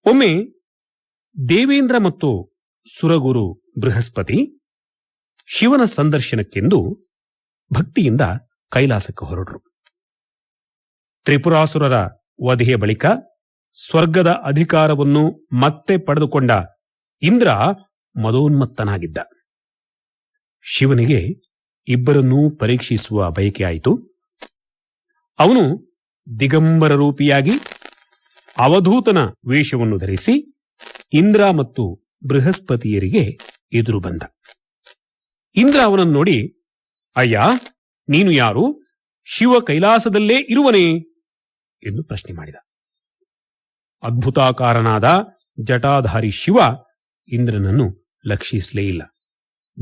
ಒಮ್ಮೆ ದೇವೇಂದ್ರ ಮತ್ತು ಸುರಗುರು ಬೃಹಸ್ಪತಿ ಶಿವನ ಸಂದರ್ಶನಕ್ಕೆಂದು ಭಕ್ತಿಯಿಂದ ಕೈಲಾಸಕ್ಕೆ ಹೊರಟರು. ತ್ರಿಪುರಾಸುರರ ವಧೆಯ ಬಳಿಕ ಸ್ವರ್ಗದ ಅಧಿಕಾರವನ್ನು ಮತ್ತೆ ಪಡೆದುಕೊಂಡ ಇಂದ್ರ ಮದೋನ್ಮತ್ತನಾಗಿದ್ದ. ಶಿವನಿಗೆ ಇಬ್ಬರನ್ನೂ ಪರೀಕ್ಷಿಸುವ ಬಯಕೆಯಾಯಿತು. ಅವನು ದಿಗಂಬರ ರೂಪಿಯಾಗಿ ಅವಧೂತನ ವೇಷವನ್ನು ಧರಿಸಿ ಇಂದ್ರ ಮತ್ತು ಬೃಹಸ್ಪತಿಯರಿಗೆ ಎದುರು ಬಂದ. ಇಂದ್ರ ಅವನನ್ನು ನೋಡಿ, ಅಯ್ಯ, ನೀನು ಯಾರು? ಶಿವ ಕೈಲಾಸದಲ್ಲೇ ಇರುವನೇ ಎಂದು ಪ್ರಶ್ನೆ ಮಾಡಿದ. ಅದ್ಭುತಾಕಾರನಾದ ಜಟಾಧಾರಿ ಶಿವ ಇಂದ್ರನನ್ನು ಲಕ್ಷಿಸಲೇ ಇಲ್ಲ.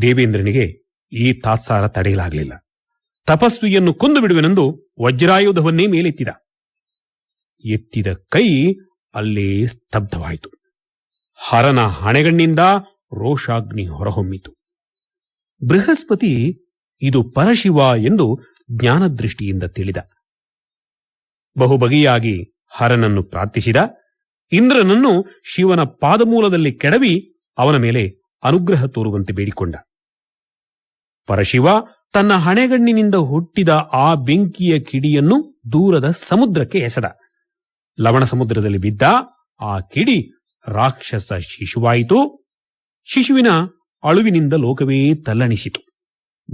ದೇವೇಂದ್ರನಿಗೆ ಈ ತಾತ್ಸಾರ ತಡೆಯಲಾಗಲಿಲ್ಲ. ತಪಸ್ವಿಯನ್ನು ಕೊಂದು ಬಿಡುವೆನೆಂದು ವಜ್ರಾಯುಧವನ್ನೇ ಮೇಲೆತ್ತಿದ. ಎತ್ತಿದ ಕೈ ಅಲ್ಲೇ ಸ್ತಬ್ಧವಾಯಿತು. ಹರನ ಹಣೆಗಣ್ಣಿಂದ ರೋಷಾಗ್ನಿ ಹೊರಹೊಮ್ಮಿತು. ಬೃಹಸ್ಪತಿ ಇದು ಪರಶಿವ ಎಂದು ಜ್ಞಾನದೃಷ್ಟಿಯಿಂದ ತಿಳಿದ. ಬಹುಬಗೆಯಾಗಿ ಹರನನ್ನು ಪ್ರಾರ್ಥಿಸಿದ. ಇಂದ್ರನನ್ನು ಶಿವನ ಪಾದಮೂಲದಲ್ಲಿ ಕೆಡವಿ ಅವನ ಮೇಲೆ ಅನುಗ್ರಹ ತೋರುವಂತೆ ಬೇಡಿಕೊಂಡ. ಪರಶಿವ ತನ್ನ ಹಣೆಗಣ್ಣಿನಿಂದ ಹುಟ್ಟಿದ ಆ ಬೆಂಕಿಯ ಕಿಡಿಯನ್ನು ದೂರದ ಸಮುದ್ರಕ್ಕೆ ಎಸೆದ. ಲವಣ ಸಮುದ್ರದಲ್ಲಿ ಬಿದ್ದ ಆ ಕಿಡಿ ರಾಕ್ಷಸ ಶಿಶುವಾಯಿತು. ಶಿಶುವಿನ ಅಳುವಿನಿಂದ ಲೋಕವೇ ತಲ್ಲಣಿಸಿತು.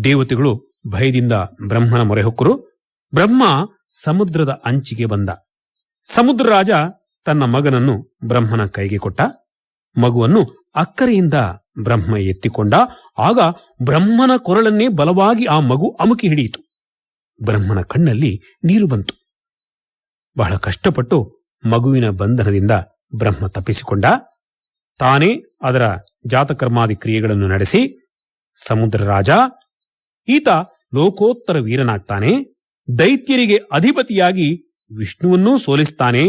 ದೇವತೆಗಳು ಭಯದಿಂದ ಬ್ರಹ್ಮನ ಮೊರೆ ಹೊಕ್ಕರು. ಬ್ರಹ್ಮ ಸಮುದ್ರದ ಅಂಚಿಗೆ ಬಂದ. ಸಮುದ್ರ ರಾಜ ತನ್ನ ಮಗನನ್ನು ಬ್ರಹ್ಮನ ಕೈಗೆ ಕೊಟ್ಟ. ಮಗುವನ್ನು ಅಕ್ಕರೆಯಿಂದ ಬ್ರಹ್ಮ ಎತ್ತಿಕೊಂಡ. ಆಗ ಬ್ರಹ್ಮನ ಕೊರಳನ್ನೇ ಬಲವಾಗಿ ಆ ಮಗು ಅಮುಕಿ ಹಿಡಿಯಿತು. ಬ್ರಹ್ಮನ ಕಣ್ಣಲ್ಲಿ ನೀರು ಬಂತು. ಬಹಳ ಕಷ್ಟಪಟ್ಟು ಮಗುವಿನ ಬಂಧನದಿಂದ ಬ್ರಹ್ಮ ತಪ್ಪಿಸಿಕೊಂಡ. ತಾನೇ ಅದರ ಜಾತಕರ್ಮಾದಿ ಕ್ರಿಯೆಗಳನ್ನು ನಡೆಸಿ ಸಮುದ್ರ ರಾಜ ಈತ ಲೋಕೋತ್ತರ ವೀರನಾಗ್ತಾನೆ, ದೈತ್ಯರಿಗೆ ಅಧಿಪತಿಯಾಗಿ ವಿಷ್ಣುವನ್ನೂ ಸೋಲಿಸ್ತಾನೆ.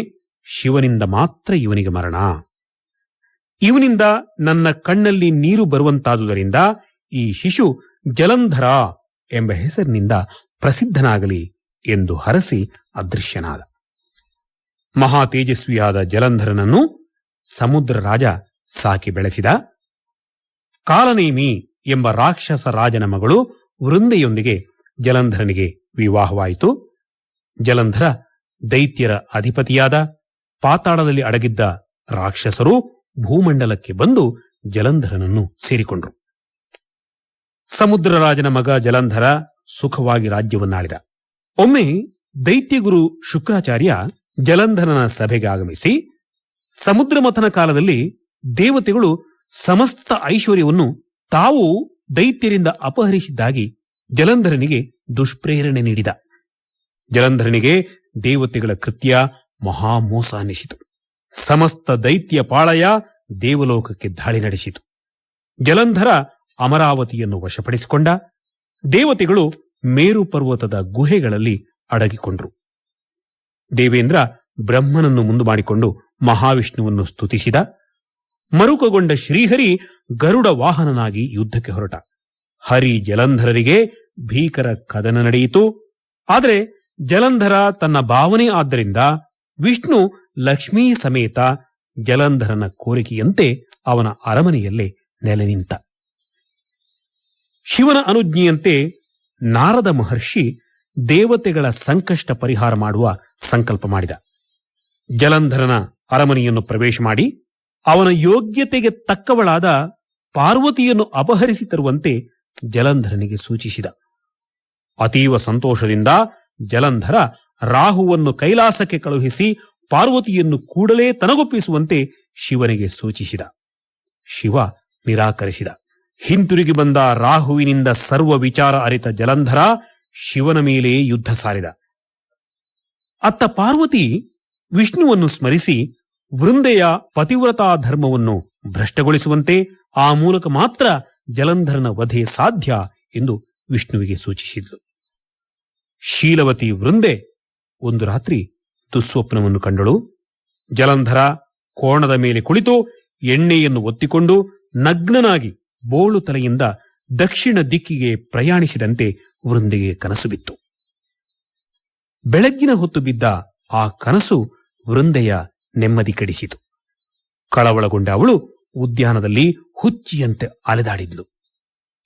ಶಿವನಿಂದ ಮಾತ್ರ ಇವನಿಗೆ ಮರಣ. ಇವನಿಂದ ನನ್ನ ಕಣ್ಣಲ್ಲಿ ನೀರು ಬರುವಂತಾದುದರಿಂದ ಈ ಶಿಶು ಜಲಂಧರ ಎಂಬ ಹೆಸರಿನಿಂದ ಪ್ರಸಿದ್ಧನಾಗಲಿ ಎಂದು ಹರಸಿ ಅದೃಶ್ಯನಾದ. ಮಹಾ ತೇಜಸ್ವಿಯಾದ ಜಲಂಧರನನ್ನು ಸಮುದ್ರ ರಾಜ ಸಾಕಿ ಬೆಳೆಸಿದ. ಕಾಲನೇಮಿ ಎಂಬ ರಾಕ್ಷಸ ರಾಜನ ಮಗಳು ವೃಂದೆಯೊಂದಿಗೆ ಜಲಂಧರನಿಗೆ ವಿವಾಹವಾಯಿತು. ಜಲಂಧರ ದೈತ್ಯರ ಅಧಿಪತಿಯಾದ. ಪಾತಾಳದಲ್ಲಿ ಅಡಗಿದ್ದ ರಾಕ್ಷಸರು ಭೂಮಂಡಲಕ್ಕೆ ಬಂದು ಜಲಂಧರನನ್ನು ಸೇರಿಕೊಂಡರು. ಸಮುದ್ರ ರಾಜನ ಮಗ ಜಲಂಧರ ಸುಖವಾಗಿ ರಾಜ್ಯವನ್ನಾಳಿದ. ಒಮ್ಮೆ ದೈತ್ಯಗುರು ಶುಕ್ರಾಚಾರ್ಯ ಜಲಂಧರನ ಸಭೆಗೆ ಆಗಮಿಸಿ, ಸಮುದ್ರ ಮಥನ ಕಾಲದಲ್ಲಿ ದೇವತೆಗಳು ಸಮಸ್ತ ಐಶ್ವರ್ಯವನ್ನು ತಾವು ದೈತ್ಯರಿಂದ ಅಪಹರಿಸಿದ್ದಾಗಿ ಜಲಂಧರನಿಗೆ ದುಷ್ಪ್ರೇರಣೆ ನೀಡಿದ. ಜಲಂಧರನಿಗೆ ದೇವತೆಗಳ ಕೃತ್ಯ ಮಹಾಮೋಸ ಅನ್ನಿಸಿತು. ಸಮಸ್ತ ದೈತ್ಯ ಪಾಳಯ ದೇವಲೋಕಕ್ಕೆ ದಾಳಿ ನಡೆಸಿತು. ಜಲಂಧರ ಅಮರಾವತಿಯನ್ನು ವಶಪಡಿಸಿಕೊಂಡ. ದೇವತೆಗಳು ಮೇರು ಪರ್ವತದ ಗುಹೆಗಳಲ್ಲಿ ಅಡಗಿಕೊಂಡರು. ದೇವೇಂದ್ರ ಬ್ರಹ್ಮನನ್ನು ಮುಂದು ಮಾಡಿಕೊಂಡು ಮಹಾವಿಷ್ಣುವನ್ನು ಸ್ತುತಿಸಿದ. ಮರುಕಗೊಂಡ ಶ್ರೀಹರಿ ಗರುಡ ವಾಹನನಾಗಿ ಯುದ್ಧಕ್ಕೆ ಹೊರಟ. ಹರಿ ಜಲಂಧರರಿಗೆ ಭೀಕರ ಕದನ ನಡೆಯಿತು. ಆದರೆ ಜಲಂಧರ ತನ್ನ ಭಾವನೆ ಆದ್ದರಿಂದ ವಿಷ್ಣು ಲಕ್ಷ್ಮೀ ಸಮೇತ ಜಲಂಧರನ ಕೋರಿಕೆಯಂತೆ ಅವನ ಅರಮನೆಯಲ್ಲೇ ನೆಲೆ ನಿಂತ. ಶಿವನ ಅನುಜ್ಞೆಯಂತೆ ನಾರದ ಮಹರ್ಷಿ ದೇವತೆಗಳ ಸಂಕಷ್ಟ ಪರಿಹಾರ ಮಾಡುವ ಸಂಕಲ್ಪ ಮಾಡಿದ. ಜಲಂಧರನ ಅರಮನೆಯನ್ನು ಪ್ರವೇಶ ಮಾಡಿ ಅವನ ಯೋಗ್ಯತೆಗೆ ತಕ್ಕವಳಾದ ಪಾರ್ವತಿಯನ್ನು ಅಪಹರಿಸಿ ತರುವಂತೆ ಜಲಂಧರನಿಗೆ ಸೂಚಿಸಿದ. ಅತೀವ ಸಂತೋಷದಿಂದ ಜಲಂಧರ ರಾಹುವನ್ನು ಕೈಲಾಸಕ್ಕೆ ಕಳುಹಿಸಿ ಪಾರ್ವತಿಯನ್ನು ಕೂಡಲೇ ತನಗೊಪ್ಪಿಸುವಂತೆ ಶಿವನಿಗೆ ಸೂಚಿಸಿದ. ಶಿವ ನಿರಾಕರಿಸಿದ. ಹಿಂತಿರುಗಿ ಬಂದ ರಾಹುವಿನಿಂದ ಸರ್ವ ವಿಚಾರ ಅರಿತ ಜಲಂಧರ ಶಿವನ ಮೇಲೆ ಯುದ್ಧ ಸಾರಿದ. ಅತ್ತ ಪಾರ್ವತಿ ವಿಷ್ಣುವನ್ನು ಸ್ಮರಿಸಿ ವೃಂದೆಯ ಪತಿವ್ರತಾ ಧರ್ಮವನ್ನು ಭ್ರಷ್ಟಗೊಳಿಸುವಂತೆ ಆ ಮೂಲಕ ಮಾತ್ರ ಜಲಂಧರನ ವಧೆ ಸಾಧ್ಯ ಎಂದು ವಿಷ್ಣುವಿಗೆ ಸೂಚಿಸಿದ್ಲು. ಶೀಲವತಿ ವೃಂದೆ ಒಂದು ರಾತ್ರಿ ದುಸ್ವಪ್ನವನ್ನು ಕಂಡಳು. ಜಲಂಧರ ಕೋಣದ ಮೇಲೆ ಕುಳಿತು ಎಣ್ಣೆಯನ್ನು ಒತ್ತಿಕೊಂಡು ನಗ್ನನಾಗಿ ಬೋಳು ತಲೆಯಿಂದ ದಕ್ಷಿಣ ದಿಕ್ಕಿಗೆ ಪ್ರಯಾಣಿಸಿದಂತೆ ವೃಂದೆಗೆ ಕನಸು ಬಿತ್ತು. ಬೆಳಗ್ಗಿನ ಹೊತ್ತು ಬಿದ್ದ ಆ ಕನಸು ವೃಂದೆಯ ನೆಮ್ಮದಿ ಕೆಡಿಸಿತು. ಕಳವಳಗೊಂಡ ಅವಳು ಉದ್ಯಾನದಲ್ಲಿ ಹುಚ್ಚಿಯಂತೆ ಅಲೆದಾಡಿದ್ಲು.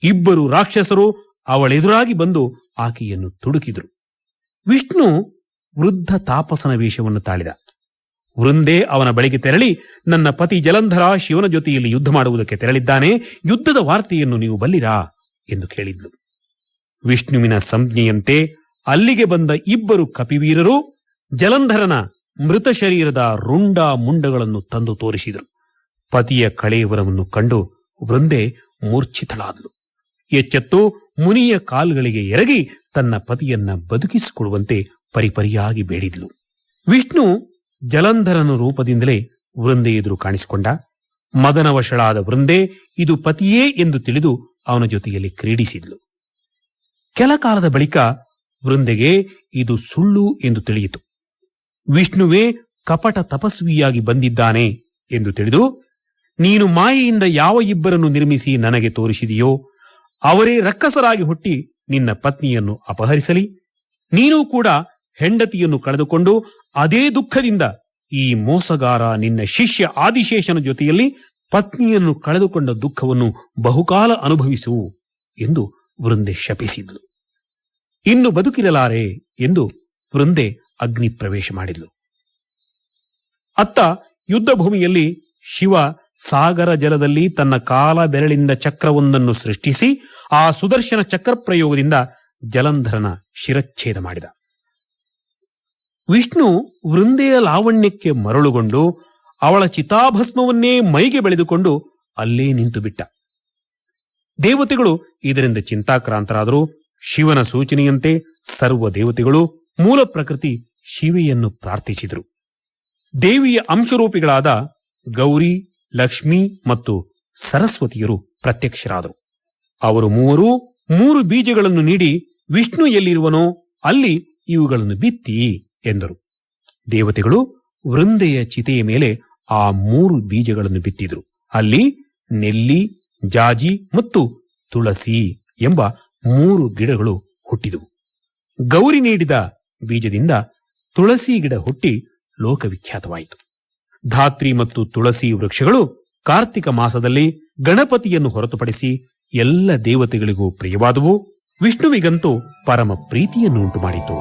ಇಬ್ಬರು ರಾಕ್ಷಸರು ಅವಳೆದುರಾಗಿ ಬಂದು ಆಕೆಯನ್ನು ತುಡುಕಿದರು. ವಿಷ್ಣು ವೃದ್ಧ ತಾಪಸನ ವೇಷವನ್ನು ತಾಳಿದ. ವೃಂದೆ ಅವನ ಬಳಿಗೆ ತೆರಳಿ, ನನ್ನ ಪತಿ ಜಲಂಧರ ಶಿವನ ಜೊತೆಯಲ್ಲಿ ಯುದ್ಧ ಮಾಡುವುದಕ್ಕೆ ತೆರಳಿದ್ದಾನೆ, ಯುದ್ಧದ ವಾರ್ತೆಯನ್ನು ನೀವು ಬಲ್ಲಿರಾ ಎಂದು ಕೇಳಿದ್ಲು. ವಿಷ್ಣುವಿನ ಸಂಜ್ಞೆಯಂತೆ ಅಲ್ಲಿಗೆ ಬಂದ ಇಬ್ಬರು ಕಪಿವೀರರು ಜಲಂಧರನ ಮೃತ ಶರೀರದ ರುಂಡ ಮುಂಡಗಳನ್ನು ತಂದು ತೋರಿಸಿದರು. ಪತಿಯ ಕಳೇವರವನ್ನು ಕಂಡು ವೃಂದೆ ಮೂರ್ಛಿತಳಾದಳು. ಎಚ್ಚೆತ್ತು ಮುನಿಯ ಕಾಲುಗಳಿಗೆ ಎರಗಿ ತನ್ನ ಪತಿಯನ್ನ ಬದುಕಿಸಿಕೊಡುವಂತೆ ಪರಿಪರಿಯಾಗಿ ಬೇಡಿದ್ಲು. ವಿಷ್ಣು ಜಲಂಧರನ ರೂಪದಿಂದಲೇ ವೃಂದೆ ಎದುರು ಕಾಣಿಸಿಕೊಂಡ. ಮದನವಶಳಾದ ವೃಂದೆ ಇದು ಪತಿಯೇ ಎಂದು ತಿಳಿದು ಅವನ ಜೊತೆಯಲ್ಲಿ ಕ್ರೀಡಿಸಿದ್ಲು. ಕೆಲ ಕಾಲದ ಬಳಿಕ ವೃಂದೆಗೆ ಇದು ಸುಳ್ಳು ಎಂದು ತಿಳಿಯಿತು. ವಿಷ್ಣುವೇ ಕಪಟ ತಪಸ್ವಿಯಾಗಿ ಬಂದಿದ್ದಾನೆ ಎಂದು ತಿಳಿದು, ನೀನು ಮಾಯೆಯಿಂದ ಯಾವ ಇಬ್ಬರನ್ನು ನಿರ್ಮಿಸಿ ನನಗೆ ತೋರಿಸಿದೆಯೋ ಅವರೇ ರಕ್ಕಸರಾಗಿ ಹುಟ್ಟಿ ನಿನ್ನ ಪತ್ನಿಯನ್ನು ಅಪಹರಿಸಲಿ. ನೀನೂ ಕೂಡ ಹೆಂಡತಿಯನ್ನು ಕಳೆದುಕೊಂಡು ಅದೇ ದುಃಖದಿಂದ ಈ ಮೋಸಗಾರ ನಿನ್ನ ಶಿಷ್ಯ ಆದಿಶೇಷನ ಜೊತೆಯಲ್ಲಿ ಪತ್ನಿಯನ್ನು ಕಳೆದುಕೊಂಡ ದುಃಖವನ್ನು ಬಹುಕಾಲ ಅನುಭವಿಸು ಎಂದು ವೃಂದೆ ಶಪಿಸಿದ್ಲು. ಇನ್ನು ಬದುಕಿರಲಾರೆ ಎಂದು ವೃಂದೆ ಅಗ್ನಿ ಪ್ರವೇಶ ಮಾಡಿದ್ಲು. ಅತ್ತ ಯುದ್ಧ ಭೂಮಿಯಲ್ಲಿ ಶಿವ ಸಾಗರ ಜಲದಲ್ಲಿ ತನ್ನ ಕಾಲ ಬೆರಳಿಂದ ಚಕ್ರವೊಂದನ್ನು ಸೃಷ್ಟಿಸಿ ಆ ಸುದರ್ಶನ ಚಕ್ರ ಪ್ರಯೋಗದಿಂದ ಜಲಂಧರನ ಶಿರಚ್ಛೇದ ಮಾಡಿದ. ವಿಷ್ಣು ವೃಂದೆಯ ಲಾವಣ್ಯಕ್ಕೆ ಮರಳುಗೊಂಡು ಅವಳ ಚಿತಾಭಸ್ಮವನ್ನೇ ಮೈಗೆ ಬೆಳೆದುಕೊಂಡು ಅಲ್ಲೇ ನಿಂತು ಬಿಟ್ಟ. ದೇವತೆಗಳು ಇದರಿಂದ ಚಿಂತಾಕ್ರಾಂತರಾದರೂ ಶಿವನ ಸೂಚನೆಯಂತೆ ಸರ್ವ ದೇವತೆಗಳು ಮೂಲ ಪ್ರಕೃತಿ ಶಿವೆಯನ್ನು ಪ್ರಾರ್ಥಿಸಿದರು. ದೇವಿಯ ಅಂಶರೂಪಿಗಳಾದ ಗೌರಿ, ಲಕ್ಷ್ಮಿ ಮತ್ತು ಸರಸ್ವತಿಯರು ಪ್ರತ್ಯಕ್ಷರಾದರು. ಅವರು ಮೂವರೂ 3 ಬೀಜಗಳನ್ನು ನೀಡಿ ವಿಷ್ಣು ಎಲ್ಲಿರುವನೋ ಅಲ್ಲಿ ಇವುಗಳನ್ನು ಬಿತ್ತಿ ಎಂದರು. ದೇವತೆಗಳು ವೃಂದೆಯ ಚಿತೆಯ ಮೇಲೆ ಆ 3 ಬೀಜಗಳನ್ನು ಬಿತ್ತಿದರು. ಅಲ್ಲಿ ನೆಲ್ಲಿ, ಜಾಜಿ ಮತ್ತು ತುಳಸಿ ಎಂಬ 3 ಗಿಡಗಳು ಹುಟ್ಟಿದವು. ಗೌರಿ ನೀಡಿದ ಬೀಜದಿಂದ ತುಳಸಿ ಗಿಡ ಹುಟ್ಟಿ ಲೋಕವಿಖ್ಯಾತವಾಯಿತು. ಧಾತ್ರಿ ಮತ್ತು ತುಳಸಿ ವೃಕ್ಷಗಳು ಕಾರ್ತಿಕ ಮಾಸದಲ್ಲಿ ಗಣಪತಿಯನ್ನು ಹೊರತುಪಡಿಸಿ ಎಲ್ಲ ದೇವತೆಗಳಿಗೂ ಪ್ರಿಯವಾದುವು. ವಿಷ್ಣುವಿಗಂತೂ ಪರಮ ಪ್ರೀತಿಯನ್ನು ಉಂಟು ಮಾಡಿತು.